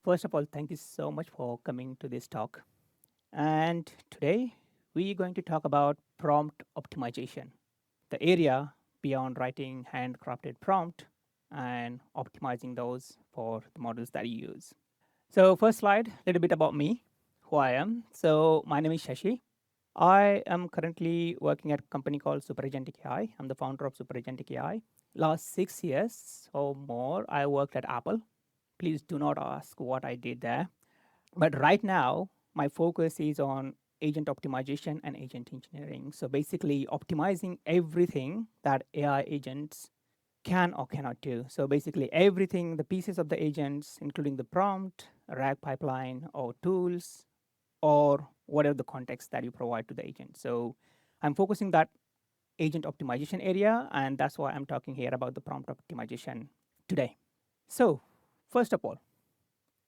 First of all, thank you so much for coming to this talk. And today we're going to talk about prompt optimization, the area beyond writing handcrafted prompt and optimizing those for the models that you use. So, first slide, a little bit about me, who I am. So, my name is Shashi. I am currently working at a company called Superagentic AI. I'm the founder of Superagentic AI. Last 6 years or more, I worked at Apple. Please do not ask what I did there. But right now, my focus is on agent optimization and agent engineering. So basically, optimizing everything that AI agents can or cannot do. So basically, everything, the pieces of the agents, including the prompt, RAG pipeline, or tools, or whatever the context that you provide to the agent. So I'm focusing that agent optimization area, and that's why I'm talking here about the prompt optimization today. So, first of all,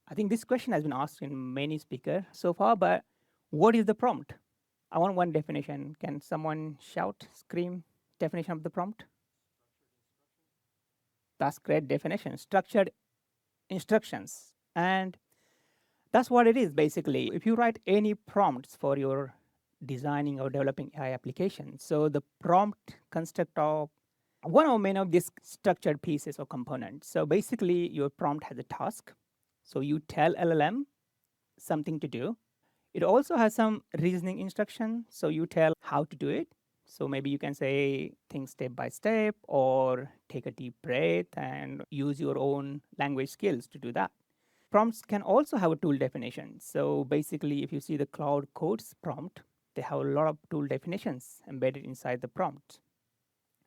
I think this question has been asked in many speakers so far, but what is the prompt? I want one definition. Can someone shout, scream, definition of the prompt? That's great definition. Structured instructions. And that's what it is basically. If you write any prompts for your designing or developing AI applications, so the prompt construct of one or many of these structured pieces or components. So basically, your prompt has a task. So you tell LLM something to do. It also has some reasoning instruction. So you tell how to do it. So maybe you can say things step by step or take a deep breath and use your own language skills to do that. Prompts can also have a tool definition. So basically, if you see the Cloud Codes prompt, they have a lot of tool definitions embedded inside the prompt.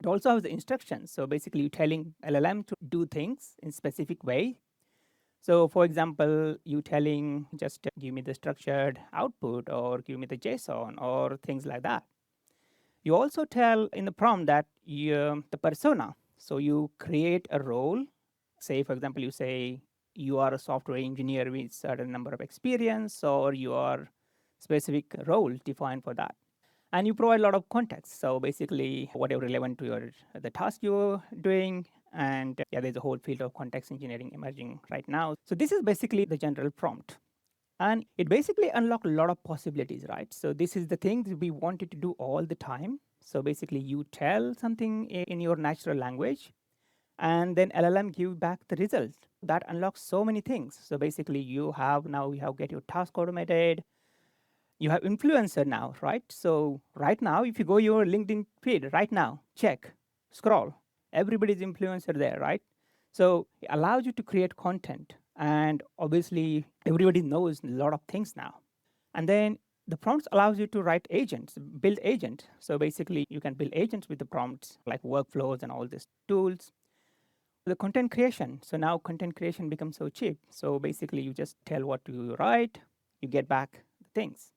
It also has the instructions. So basically, you're telling LLM to do things in specific way. So for example, you telling just give me the structured output or give me the JSON or things like that. You also tell in the prompt that the persona. So you create a role. Say, for example, you say you are a software engineer with certain number of experience, or you are specific role defined for that. And you provide a lot of context. So basically, whatever relevant to your the task you're doing, and yeah, there's a whole field of context engineering emerging right now. So this is basically the general prompt. And it basically unlocks a lot of possibilities, right? So this is the thing that we wanted to do all the time. So basically, you tell something in your natural language, and then LLM give back the result. That unlocks so many things. So basically, you have get your task automated. You have influencer now, right? So right now, if you go your LinkedIn feed right now, check, scroll, everybody's influencer there, right? So it allows you to create content, and obviously everybody knows a lot of things now. And then the prompts allows you to write agents, build agent. So basically, you can build agents with the prompts like workflows and all these tools. The content creation. So now content creation becomes so cheap. So basically, you just tell what to write, you get back the things.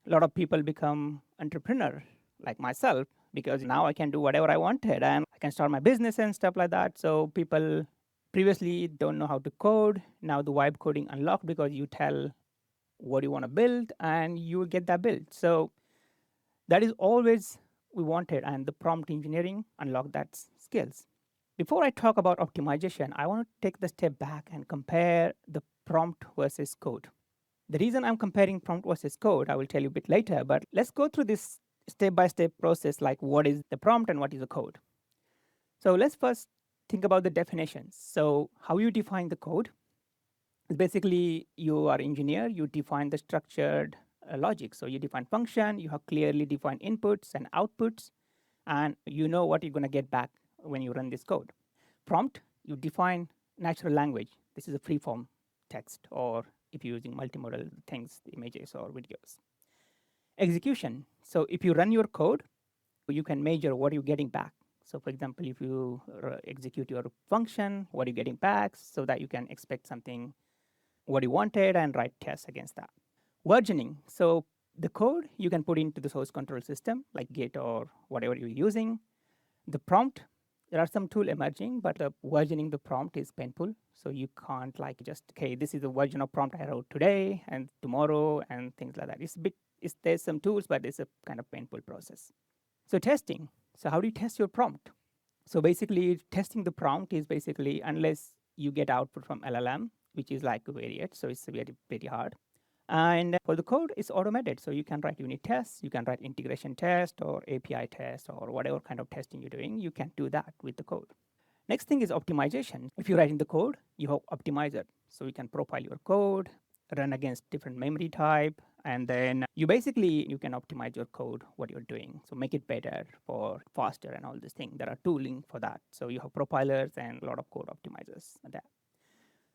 A lot of people become entrepreneur like myself because now I can do whatever I wanted and I can start my business and stuff like that. So people previously don't know how to code. Now the vibe coding unlocked because you tell what you want to build and you will get that built. So that is always we wanted, and the prompt engineering unlocked that skills. Before I talk about optimization, I want to take the step back and compare the prompt versus code. The reason I'm comparing prompt versus code, I will tell you a bit later, but let's go through this step by step process like what is the prompt and what is the code. So let's first think about the definitions. So, how you define the code is basically you are engineer, you define the structured logic. So, you define function, you have clearly defined inputs and outputs, and you know what you're going to get back when you run this code. Prompt, you define natural language. This is a free form text, or if you're using multimodal things, images or videos. Execution. So if you run your code, you can measure what you're getting back. So for example, if you execute your function, what you're getting back, so that you can expect something what you wanted and write tests against that. Versioning. So the code you can put into the source control system like Git or whatever you're using. The prompt, there are some tool emerging, but versioning the prompt is painful. So you can't like just, okay, this is the version of prompt I wrote today and tomorrow and things like that. There's some tools, but it's a kind of painful process. So testing. So how do you test your prompt? So basically testing the prompt is basically unless you get output from LLM, which is like varied, so it's very, very hard. And for the code, it's automated. So you can write unit tests, you can write integration test or API test or whatever kind of testing you're doing, you can do that with the code. Next thing is optimization. If you're writing the code, you have optimizer. So you can profile your code, run against different memory type, and then you can optimize your code, what you're doing. So make it better for faster and all this thing. There are tooling for that. So you have profilers and a lot of code optimizers there.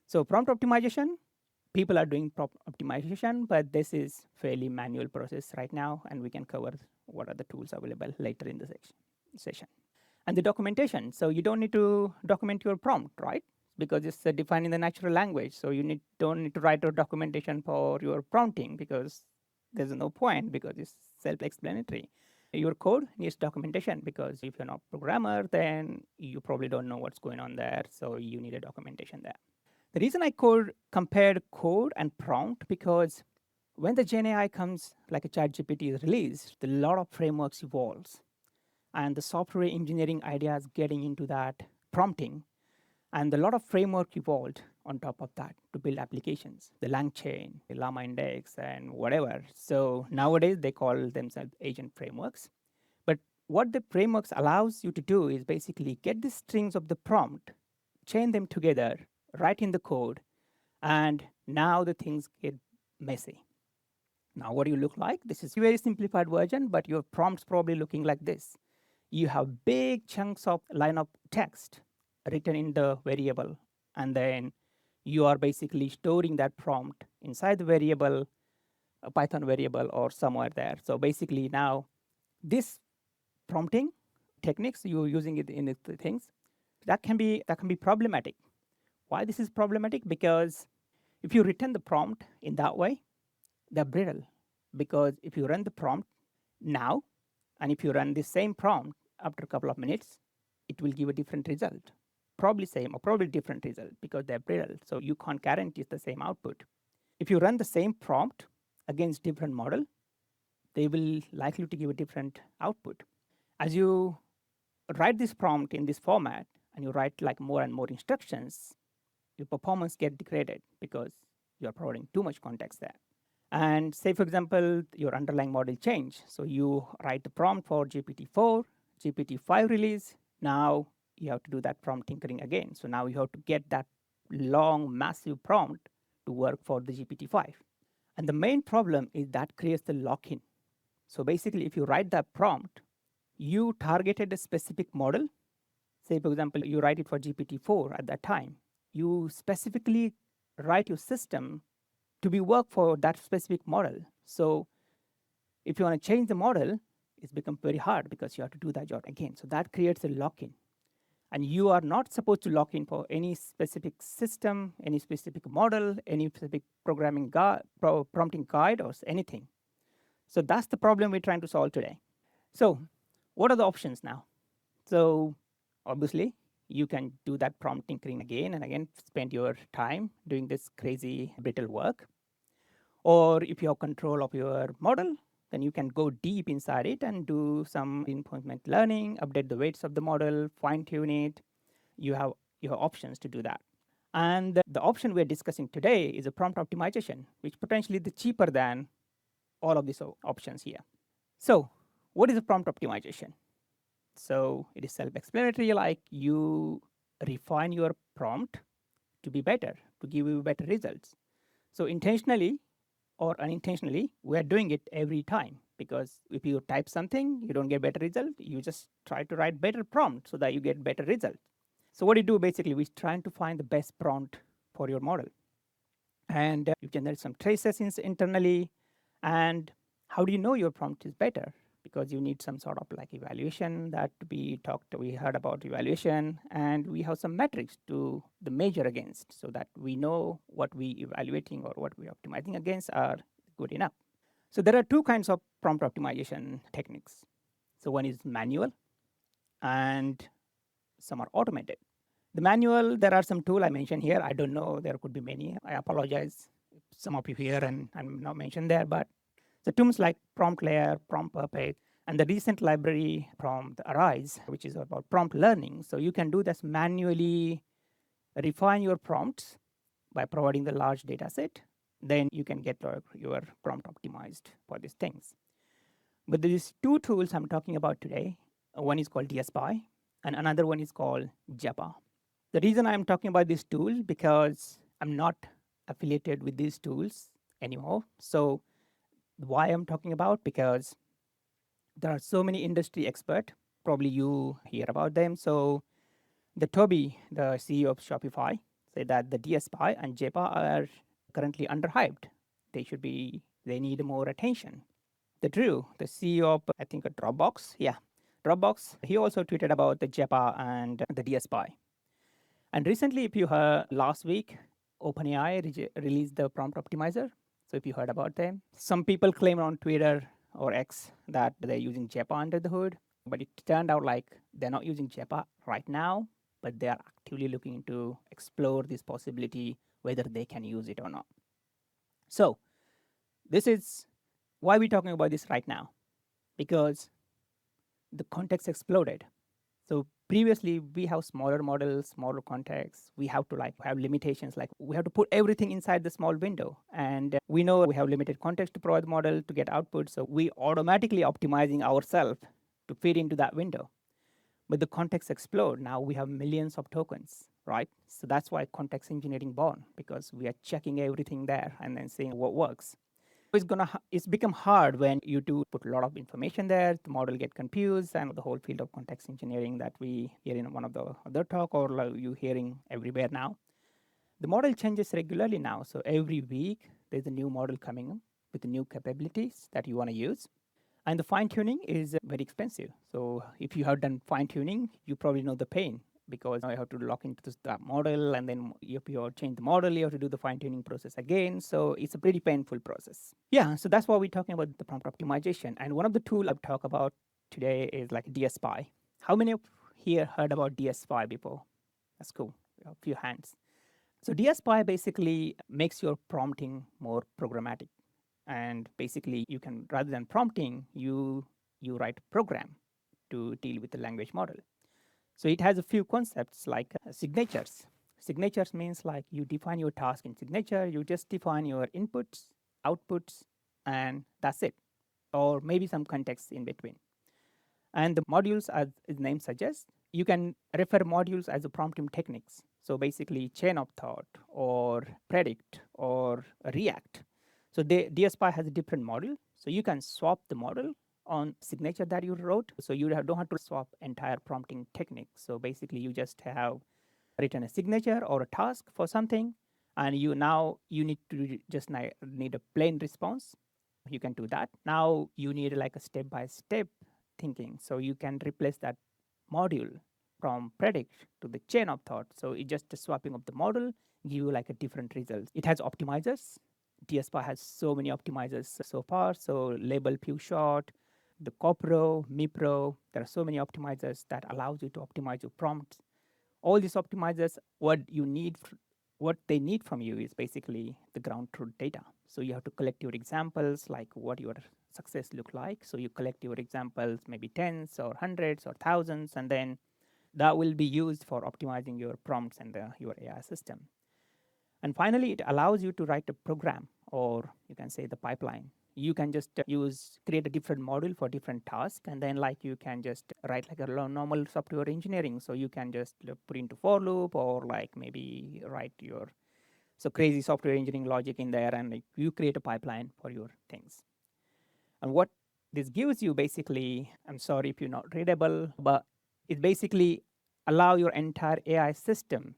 So prompt optimization, people are doing prompt optimization, but this is fairly manual process right now, and we can cover what are the tools available later in the session. And the documentation. So you don't need to document your prompt, right? Because it's defined in the natural language. So you don't need to write a documentation for your prompting because there's no point because it's self-explanatory. Your code needs documentation because if you're not a programmer, then you probably don't know what's going on there. So you need a documentation there. The reason I compared code and prompt because when the Gen AI comes, like a ChatGPT is released, a lot of frameworks evolves, and the software engineering ideas getting into that prompting, and a lot of framework evolved on top of that to build applications, the LangChain, the Llama Index, and whatever. So nowadays they call themselves agent frameworks. But what the frameworks allows you to do is basically get the strings of the prompt, chain them together, write in the code, and now the things get messy. Now what do you look like? This is a very simplified version, but your prompt's probably looking like this. You have big chunks of line of text written in the variable, and then you are basically storing that prompt inside the variable, a Python variable or somewhere there. So basically now this prompting techniques, you're using it in the things, that can be problematic. Why this is problematic? Because if you return the prompt in that way, they're brittle. Because if you run the prompt now, and if you run the same prompt after a couple of minutes, it will give a different result. Probably same or probably different result because they're brittle. So you can't guarantee the same output. If you run the same prompt against different model, they will likely to give a different output. As you write this prompt in this format and you write like more and more instructions, your performance get degraded because you're providing too much context there. And say, for example, your underlying model change. So you write the prompt for GPT-4, GPT-5 release. Now you have to do that prompt tinkering again. So now you have to get that long, massive prompt to work for the GPT-5. And the main problem is that creates the lock-in. So basically, if you write that prompt, you targeted a specific model. Say, for example, you write it for GPT-4 at that time. You specifically write your system to be work for that specific model. So if you want to change the model, it's become very hard because you have to do that job again. So that creates a lock-in. And you are not supposed to lock in for any specific system, any specific model, any specific programming prompting guide or anything. So that's the problem we're trying to solve today. So what are the options now? So obviously, you can do that prompt tinkering again and again, spend your time doing this crazy brittle work. Or if you have control of your model, then you can go deep inside it and do some reinforcement learning, update the weights of the model, fine tune it. You have options to do that. And the option we're discussing today is a prompt optimization, which potentially is cheaper than all of these options here. So what is a prompt optimization? So it is self-explanatory, like you refine your prompt to be better, to give you better results. So intentionally or unintentionally, we are doing it every time because if you type something, you don't get better result, you just try to write better prompt so that you get better result. So what you do basically, we're trying to find the best prompt for your model. And you generate some traces internally. And how do you know your prompt is better? Because you need some sort of like evaluation that we heard about evaluation, and we have some metrics to the measure against so that we know what we evaluating or what we're optimizing against are good enough. So there are two kinds of prompt optimization techniques. So one is manual and some are automated. The manual, there are some tools I mentioned here. I don't know, there could be many. I apologize if some of you here and I'm not mentioned there, but the tools like Prompt Layer, Prompt Puppet, and the recent library Prompt Arise, which is about prompt learning. So you can do this manually, refine your prompts by providing the large data set, then you can get your prompt optimized for these things. But these two tools I'm talking about today, one is called DSPy and another one is called Japa. The reason I'm talking about this tool because I'm not affiliated with these tools anymore. So why I'm talking about, because there are so many industry experts, probably you hear about them. So the Toby, the CEO of Shopify, said that the DSPy and Japa are currently underhyped. They need more attention. The Drew, the CEO of, I think, a Dropbox, Dropbox, he also tweeted about the Japa and the DSPy. And recently, if you heard last week, OpenAI released the prompt optimizer. So if you heard about them, some people claim on Twitter or X that they're using Japa under the hood, but it turned out like they're not using Japa right now, but they are actively looking to explore this possibility, whether they can use it or not. So this is why we're talking about this right now, because the context exploded. So previously we have smaller models, smaller contexts. We have to have limitations, like we have to put everything inside the small window. And we know we have limited context to provide the model to get output. So we automatically optimizing ourselves to fit into that window. But the context explode. Now we have millions of tokens, right? So that's why context engineering born, because we are checking everything there and then seeing what works. It's become hard when you do put a lot of information there, the model get confused, and the whole field of context engineering that we hear in one of the other talk, or like you hearing everywhere now. The model changes regularly now. So every week there's a new model coming up with the new capabilities that you want to use. And the fine tuning is very expensive. So if you have done fine tuning, you probably know the pain, because you have to lock into that model, and then if you change the model, you have to do the fine tuning process again. So it's a pretty painful process. Yeah, so that's why we're talking about the prompt optimization. And one of the tools I've talked about today is like DSPy. How many of here heard about DSPy before? That's cool. A few hands. So DSPy basically makes your prompting more programmatic. And basically you can, rather than prompting, you write a program to deal with the language model. So it has a few concepts like signatures. Signatures means like you define your task in signature, you just define your inputs, outputs, and that's it. Or maybe some context in between. And the modules, as its name suggests, you can refer modules as a prompting techniques. So basically chain of thought or predict or react. So the DSPy has a different model. So you can swap the model on signature that you wrote. So you don't have to swap entire prompting technique. So basically you just have written a signature or a task for something, and you need to just need a plain response. You can do that. Now you need like a step-by-step thinking. So you can replace that module from predict to the chain of thought. So it's just a swapping of the model, give you like a different result. It has optimizers. DSPy has so many optimizers so far. So label, few short, the Copro, MiPro, there are so many optimizers that allows you to optimize your prompts. All these optimizers, what they need from you is basically the ground truth data. So you have to collect your examples, like what your success look like. So you collect your examples, maybe tens or hundreds or thousands, and then that will be used for optimizing your prompts and your AI system. And finally, it allows you to write a program, or you can say the pipeline. You can just create a different module for different tasks, and then like you can just write like a normal software engineering. So you can just put into for loop, or like maybe write your crazy software engineering logic in there, and like you create a pipeline for your things. And what this gives you basically, I'm sorry if you're not readable, but it basically allow your entire AI system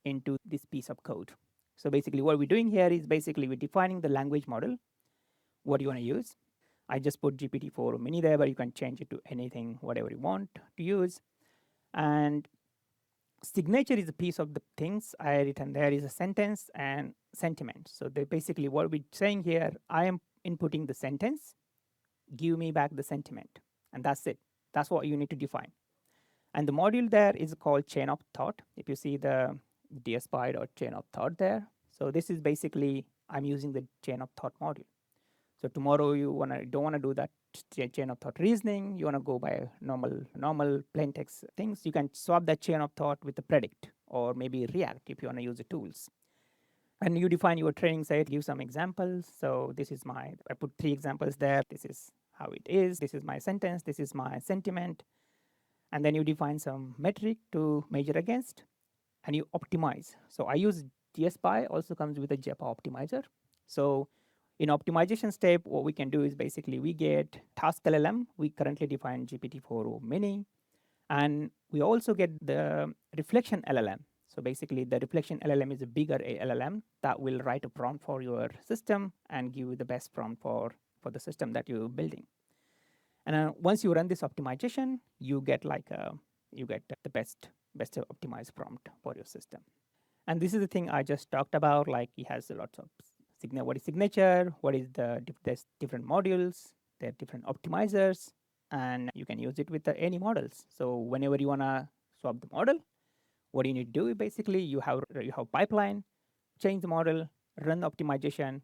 into this piece of code. So basically what we're doing here is basically we're defining the language model, what you want to use. I just put GPT-4 mini there, but you can change it to anything, whatever you want to use. And signature is a piece of the things I written there is a sentence and sentiment. So they basically what we're saying here, I am inputting the sentence, give me back the sentiment, and that's it. That's what you need to define. And the module there is called chain of thought. If you see the DSPy or chain of thought there. So this is basically, I'm using the chain of thought module. So tomorrow you don't want to do that chain of thought reasoning. You want to go by normal plain text things. You can swap that chain of thought with the predict or maybe react if you want to use the tools. And you define your training set, give some examples. So I put 3 examples there. This is how it is. This is my sentence. This is my sentiment. And then you define some metric to measure against, and you optimize. So I use DSPy, also comes with a JEPA optimizer. So in optimization step, what we can do is basically we get task LLM. We currently define GPT-4o mini, and we also get the reflection LLM. So basically the reflection LLM is a bigger LLM that will write a prompt for your system and give you the best prompt for the system that you're building. And once you run this optimization, you get the best optimized prompt for your system. And this is the thing I just talked about. Like it has lots of what is signature, what is there's different modules, there are different optimizers, and you can use it with any models. So whenever you wanna swap the model, what you need to do basically you have pipeline, change the model, run the optimization,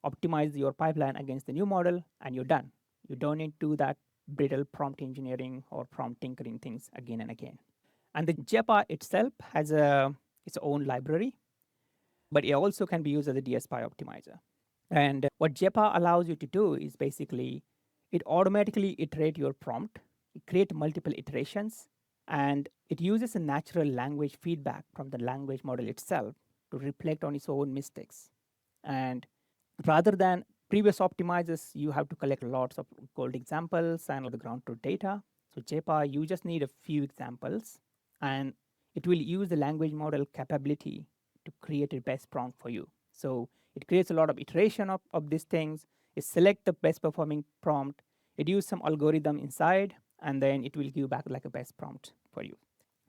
optimize your pipeline against the new model, and you're done. You don't need to do that brittle prompt engineering or prompt tinkering things again and again. And the JEPA itself has its own library, but it also can be used as a DSPy optimizer. And what JEPA allows you to do is basically it automatically iterate your prompt, it create multiple iterations, and it uses a natural language feedback from the language model itself to reflect on its own mistakes. And rather than previous optimizers, you have to collect lots of cold examples and the ground truth data. So JEPA, you just need a few examples, and it will use the language model capability to create a best prompt for you. So it creates a lot of iteration of these things. It select the best performing prompt. It uses some algorithm inside, and then it will give back like a best prompt for you.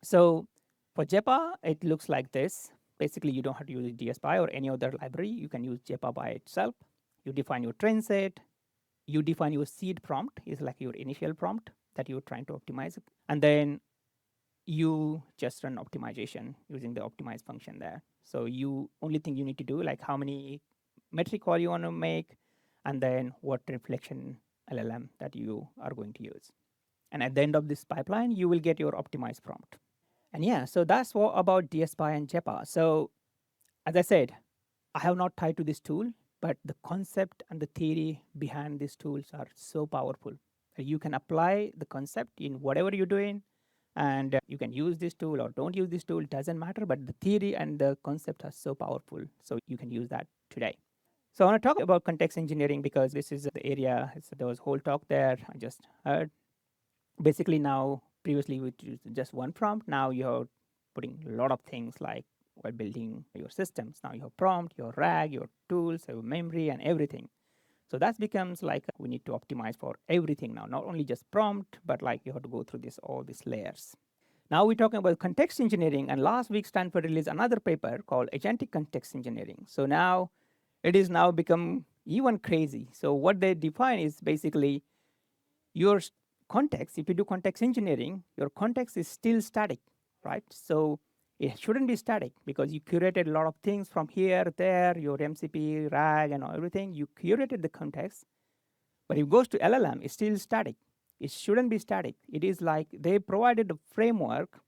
So for JEPA, it looks like this. Basically, you don't have to use DSPy or any other library. You can use JEPA by itself. You define your train set. You define your seed prompt, is like your initial prompt that you're trying to optimize. And then you just run optimization using the optimize function there. So you only thing you need to do like how many metric call you want to make, and then what reflection LLM that you are going to use. And at the end of this pipeline, you will get your optimized prompt. And yeah, so that's what about DSPy and JEPA. So as I said, I have not tied to this tool, but the concept and the theory behind these tools are so powerful. You can apply the concept in whatever you're doing, and you can use this tool or don't use this tool, doesn't matter, but the theory and the concept are so powerful, so you can use that today. So I want to talk about context engineering because this is the area, there was whole talk there I just heard. Basically now, previously we used just one prompt, now you're putting a lot of things like while building your systems. Now you have prompt, your RAG, your tools, your memory, and everything. So that becomes like we need to optimize for everything now, not only just prompt, but like you have to go through all these layers. Now we're talking about context engineering, and last week Stanford released another paper called agentic context engineering. So now it is now become even crazy. So what they define is basically your context. If you do context engineering, your context is still static, right? So it shouldn't be static because you curated a lot of things from here, there, your MCP, RAG, and everything. You curated the context, but if it goes to LLM, it's still static. It shouldn't be static. It is like they provided a framework,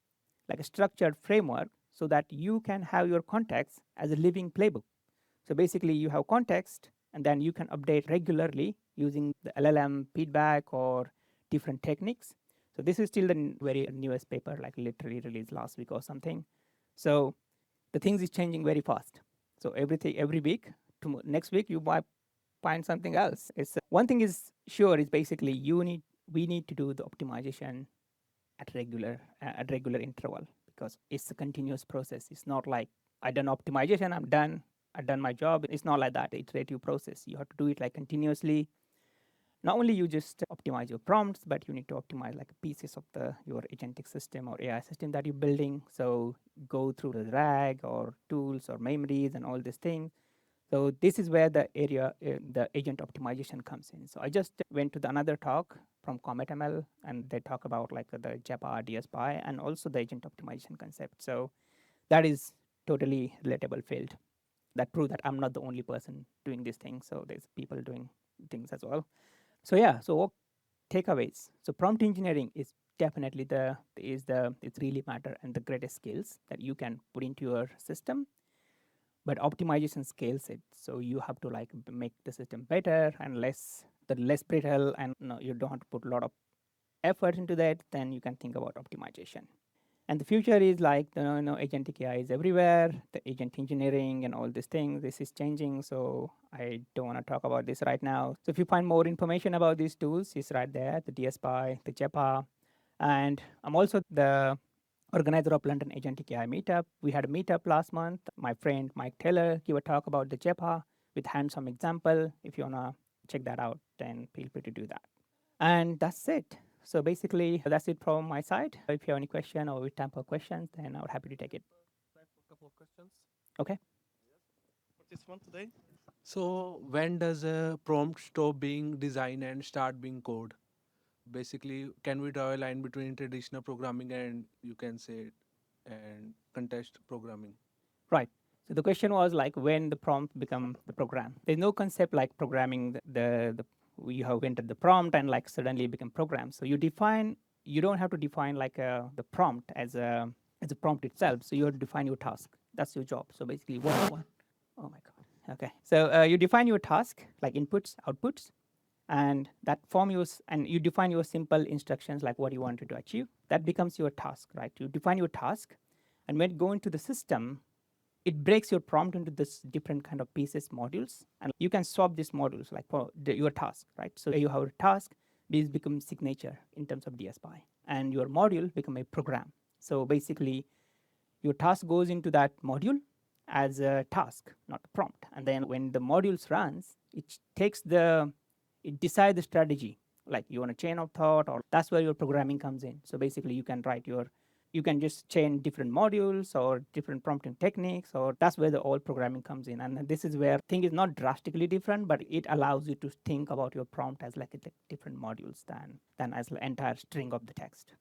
like a structured framework, so that you can have your context as a living playbook. So basically, you have context, and then you can update regularly using the LLM feedback or different techniques. So this is still the very newest paper, like literally released last week or something. So the things is changing very fast. So every week, next week you might find something else. It's one thing is sure is basically we need to do the optimization at regular interval because it's a continuous process. It's not like I done optimization, I'm done. I done my job. It's not like that. Iterative process. You have to do it like continuously. Not only you just optimize your prompts, but you need to optimize like pieces of your agentic system or AI system that you're building. So go through the RAG or tools or memories and all these things. So this is where the agent optimization comes in. So I just went to another talk from Comet ML, and they talk about like the JEPA, DSPy, and also the agent optimization concept. So that is totally relatable field. That proves that I'm not the only person doing these things. So there's people doing things as well. So yeah, so what takeaways? So prompt engineering is definitely it's really matter and the greatest skills that you can put into your system. but optimization scales it. So you have to like make the system better and less brittle, and you don't have to put a lot of effort into that. Then you can think about optimization. And the future is like agentic AI is everywhere. The agent engineering and all these things. This is changing. So I don't want to talk about this right now. So if you find more information about these tools, it's right there. The DSPy, the JEPA, and I'm also the organizer of London Agentic AI meetup. We had a meetup last month. My friend Mike Taylor gave a talk about the JEPA with hands-on example. If you wanna check that out, then feel free to do that. And that's it. So basically, that's it from my side. If you have any question or time for questions, then I would happy to take it. Time for a couple of questions. Okay. For this one today. So when does a prompt stop being design and start being code? Basically, can we draw a line between traditional programming and you can say and context programming? Right. So the question was like when the prompt become the program. There's no concept like programming the you have entered the prompt and like suddenly become program. So you don't have to define like the prompt as a prompt itself. So you have to define your task. That's your job. So basically what oh my god. Okay. So you define your task like inputs, outputs, and that form use and you define your simple instructions like what you wanted to achieve. That becomes your task, right? You define your task, and when you go into the system, it breaks your prompt into this different kind of pieces modules, and you can swap these modules like for your task, right? So you have a task, these become signature in terms of DSPy, and your module become a program. So basically your task goes into that module as a task, not a prompt, and then when the modules runs, it decides the strategy, like you want a chain of thought, or that's where your programming comes in. So basically you can just chain different modules or different prompting techniques, or that's where the all programming comes in. And this is where thing is not drastically different, but it allows you to think about your prompt as like different modules than as an entire string of the text.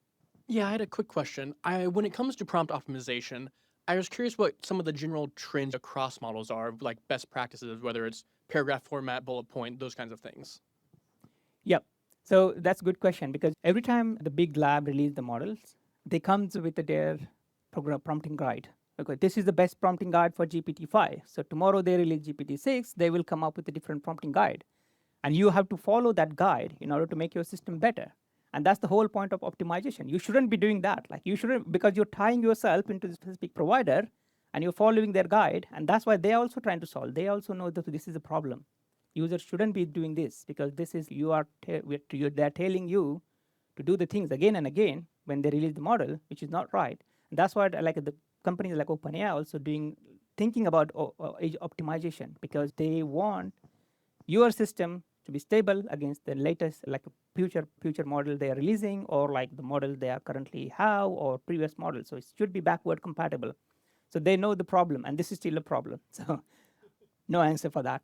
Yeah, I had a quick question. When it comes to prompt optimization, I was curious what some of the general trends across models are, like best practices, whether it's paragraph format, bullet point, those kinds of things. Yep. So that's a good question, because every time the big lab release the models, they comes with their program prompting guide. Okay, this is the best prompting guide for GPT-5. So tomorrow they release GPT-6, they will come up with a different prompting guide. And you have to follow that guide in order to make your system better. And that's the whole point of optimization. You shouldn't be doing that. Like you shouldn't, because you're tying yourself into the specific provider and you're following their guide. And that's why they're also trying to solve. They also know that this is a problem. Users shouldn't be doing this, because this is they're telling you to do the things again and again when they release the model, which is not right. And that's why like the companies like OpenAI also thinking about optimization, because they want your system to be stable against the latest like future model they are releasing, or like the model they are currently have, or previous model. So it should be backward compatible. So they know the problem, and this is still a problem. So no answer for that.